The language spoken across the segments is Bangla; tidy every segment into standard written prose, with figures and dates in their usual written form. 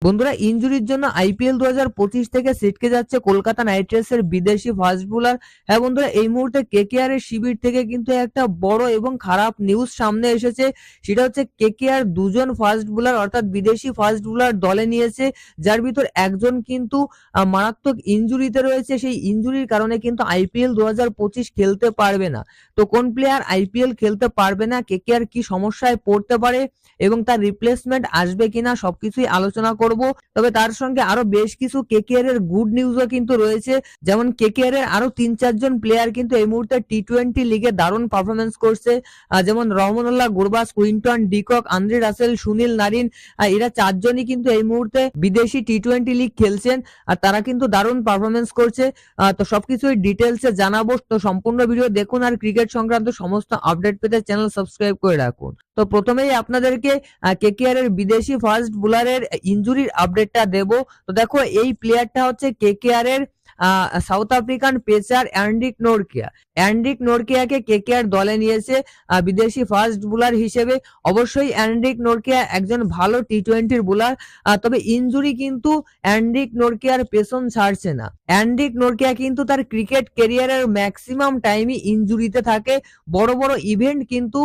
বন্ধুরা, ইনজুরির জন্য আইপিএল 2025 থেকে ছিটকে যাচ্ছে কলকাতা নাইট রাইডার্সের বিদেশি ফাস্ট বোলার। হ্যাঁ বন্ধুরা, এই মুহূর্তে কেকেআর এর শিবির থেকে কিন্তু একটা বড় এবং খারাপ নিউজ সামনে এসেছে। সেটা হচ্ছে কেকেআর দুজন ফাস্ট বোলার অর্থাৎ বিদেশি ফাস্ট বোলার দলে নিয়েছে, যার ভিতর একজন কিন্তু মারাত্মক ইনজুরিতে রয়েছে। সেই ইনজুরির কারণে কিন্তু আইপিএল 2025 খেলতে পারবে না। তো কোন প্লেয়ার আইপিএল খেলতে পারবে না, কেকেআর কি সমস্যায় পড়তে পারে এবং তার রিপ্লেসমেন্ট আসবে কিনা সবকিছুই আলোচনা করব। তবে তার সঙ্গে আরো বেশ কিছু কেকেআর এর গুড নিউজও কিন্তু রয়েছে। যেমন কেকেআর এর আরো 3-4 জন প্লেয়ার কিন্তু এই মুহূর্তে টি-20 লিগে দারুণ পারফরমেন্স করছে। যেমন Rahmanullah Gurbaz, Quinton de Kock, Andre Russell, Sunil Narine, এরা 4 জনই কিন্তু এই মুহূর্তে বিদেশি টি-20 লিগ খেলছেন আর তারা কিন্তু দারুণ পারফরমেন্স করছে। তো সবকিছুই ডিটেলসে জানাবো। তো সম্পূর্ণ ভিডিও দেখুন আর ক্রিকেট সংক্রান্ত সমস্ত আপডেট পেতে চ্যানেল সাবস্ক্রাইব করে রাখুন। তো প্রথমেই আপনাদেরকে কেকেআর এর বিদেশি ফাস্ট বোলারের ইনজুরির আপডেটটা দেব। তো দেখো, এই প্লেয়ারটা হচ্ছে কেকেআর এর South African pacer Anrich Nortje. Anrich নোরকিয়াকে কেকেআর দলে নিয়েছে বিদেশি ফাস্ট বোলার হিসেবে। অবশ্যই অ্যান্ড্রিক নোরকিয়া একজন ভালো টি-20 বোলার, তবে ইনজুরি কিন্তু অ্যান্ড্রিক নোরকিয়ার পেছন ছাড়ছে না। অ্যান্ড্রিক নোরকিয়া কিন্তু তার ক্রিকেট ক্যারিয়ারের ম্যাক্সিমাম টাইমই ইনজুরিতে থাকে। বড় বড় ইভেন্ট কিন্তু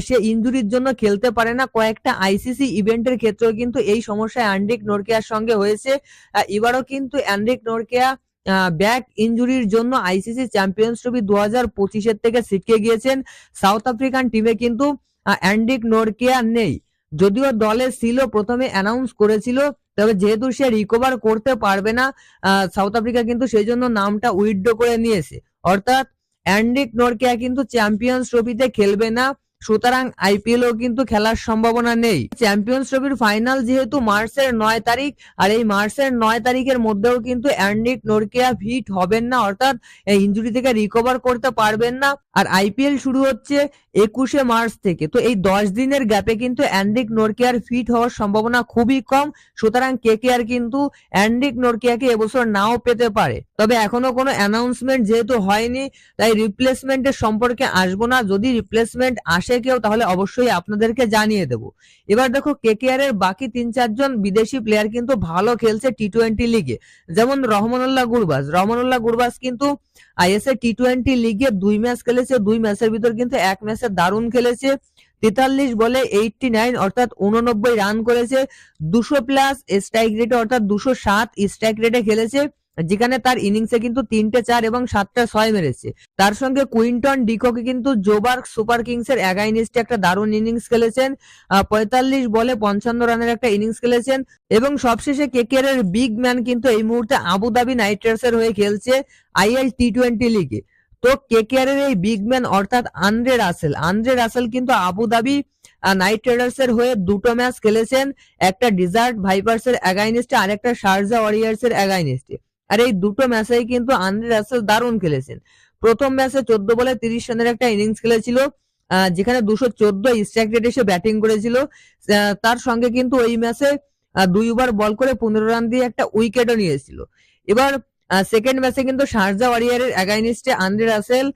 সে ইনজুরির জন্য খেলতে পারে না। কয়েকটা আইসিসি ইভেন্টের ক্ষেত্রেও কিন্তু এই সমস্যা অ্যান্ড্রিক নোরকিয়ার সঙ্গে হয়েছে। এবারও কিন্তু অ্যান্ড্রিক নোরকিয়া ব্যাক ইনজুরির জন্য আইসিসি চ্যাম্পিয়ন্স ট্রফি 2025 থেকে ছিটকে গিয়েছেন। সাউথ আফ্রিকান টিমে কিন্তু অ্যান্ড্রিক নোরকিয়া নেই, যদিও দলে ছিল, প্রথমে অ্যানাউন্স করেছিল। তবে যেহেতু সে রিকভার করতে পারবে না, সাউথ আফ্রিকা কিন্তু সেই জন্য নামটা উইথড্র করে নিয়েছে। অর্থাৎ অ্যান্ড্রিক নোরকিয়া কিন্তু চ্যাম্পিয়ন্স ট্রফিতে খেলবে না, সুতরাং আইপিএলও কিন্তু খেলার সম্ভাবনা নেই। চ্যাম্পিয়ন্স ট্রফির ফাইনাল যেহেতু মার্চের 9 তারিখ, আর এই মার্চের 9 তারিখের মধ্যেও কিন্তু অ্যান্ড্রিক নোরকিয়া ফিট হবেন না, অর্থাৎ ইনজুরি থেকে রিকভার করতে পারবেন না। আর আইপিএল শুরু হচ্ছে 21শে মার্চ থেকে। তো এই 10 দিনের গ্যাপে কিন্তু অ্যান্ড্রিক নোরকিয়ার ফিট হওয়ার সম্ভাবনা খুবই কম। সুতরাং কেকেআর কিন্তু অ্যান্ড্রিক নোরকিয়াকে এবছর নাও পেতে পারে। তবে এখনো কোনো অ্যানাউন্সমেন্ট যেহেতু হয়নি, তাই রিপ্লেসমেন্টের সম্পর্কে আসবো না। যদি রিপ্লেসমেন্ট আসে কেউ, তাহলে অবশ্যই আপনাদেরকে জানিয়ে দেব। এবার দেখো, কেকেআর এর বাকি 3-4 জন বিদেশি প্লেয়ার কিন্তু ভালো খেলছে টি-20 লিগে। যেমন রহমানুল্লাহ গুরবাজ কিন্তু আইএসএ টি-20 লিগে 2 ম্যাচ খেলেছে। 2 ম্যাচের ভিতর কিন্তু এক ম্যাচে দারুণ খেলেছে। 43 বলে 89 অর্থাৎ 89 রান করেছে। 200 প্লাস স্ট্রাইক রেটে অর্থাৎ 207 স্ট্রাইক রেটে খেলেছে, যেখানে তার ইনিংসে কিন্তু 3টে 4 এবং 7টা 6 মেরেছে। তার সঙ্গে কুইন্টন ডিককে কিন্তু জোবার্গ সুপার কিংস এর এগেইনস্টে একটা দারুণ ইনিংস খেলেছেন। 45 বলে 55 রানের একটা ইনিংস খেলেছেন। এবং সবশেষে কেকেআর এর বিগ ম্যান কিন্তু এই মুহূর্তে আবুধাবি নাইট রাইডার্স এর হয়ে খেলছে আইএল টি-20 লিগে। তো কেকেআর এর এই বিগ ম্যান অর্থাৎ আন্দ্রে রাসেল কিন্তু আবুধাবি নাইট রাইডার্স এর হয়ে 2টো ম্যাচ খেলেছেন, একটা ডিজার্ট ভাইপার্স এর এগেইনস্টে আর একটা শারজা ওয়ারিয়ার্স এর এগেইনস্টে। আর এই 2টো ম্যাচেই কিন্তু আন্দ্রে রাসেল দারুণ খেলেছেন। প্রথম ম্যাচে 14 বলে 30 রানের একটা ইনিংস খেলেছিল, যেখানে 214 স্ট্রাইক রেটে এসে ব্যাটিং করেছিল। তার সঙ্গে কিন্তু ওই ম্যাচে 2 ওভার বল করে 15 রান দিয়ে একটা উইকেটও নিয়েছিল। এবার সেকেন্ড ম্যাচে কিন্তু শারজা ওয়ারিয়ারের এগেইনস্টে আন্দ্রে রাসেল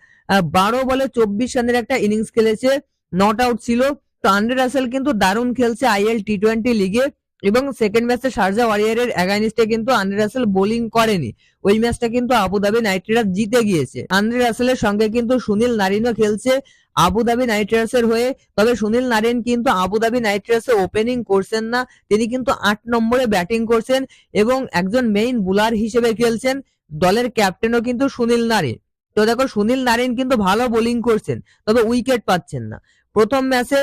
12 বলে 24 রানের একটা ইনিংস খেলেছে, নট আউট ছিল। তো আন্দ্রে রাসেল কিন্তু দারুণ খেলছে আইএল টি-20 লিগে। এবং সেকেন্ড ম্যাচে শারজা ওয়ারিয়ারের এগেইনস্টে কিন্তু আন্দ্রে রাসেল বোলিং করেনি। ওই ম্যাচটা কিন্তু আবুধাবি নাইট রাইডার্স জিতে গিয়েছে। আন্দ্রে রাসেলের সঙ্গে কিন্তু সুনীল নারিনও খেলছে আবুধাবি নাইট রাইডার্স এর হয়ে। তবে সুনীল নারিন কিন্তু আবুধাবি নাইট রাইডার্স এ ওপেনিং করছেন না, তিনি কিন্তু 8 নম্বরে ব্যাটিং করছেন এবং একজন মেইন বোলার হিসেবে খেলছেন। দলের ক্যাপ্টেনও কিন্তু সুনীল নারিন। তো দেখো, সুনীল নারিন কিন্তু ভালো বোলিং করছেন, তবে উইকেট পাচ্ছেন না। প্রথম ম্যাচে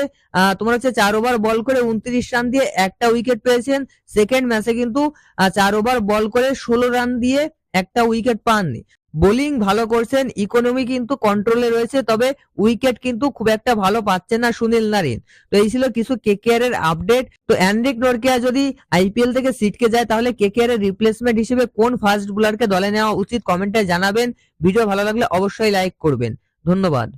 তোমার হচ্ছে 4 ওভার বল করে 29 রান দিয়ে একটা উইকেট পেয়েছেন। সেকেন্ড ম্যাচে কিন্তু 4 ওভার বল করে 16 রান দিয়ে একটা উইকেট পাননি। বোলিং ভালো করছেন, ইকোনমি কিন্তু কন্ট্রোলে রয়েছে, তবে উইকেট কিন্তু খুব একটা ভালো পাচ্ছেন না সুনীল নারিন। তো এই ছিল কিছু কেকেআর এর আপডেট। তো অ্যান্ড্রিক নোরকিয়া যদি আইপিএল থেকে ছিটকে যায়, তাহলে কেকেআর এর রিপ্লেসমেন্ট হিসেবে কোন ফাস্ট বোলারকে দলে নেওয়া উচিত কমেন্টে জানাবেন। ভিডিও ভালো লাগলে অবশ্যই লাইক করবেন। ধন্যবাদ।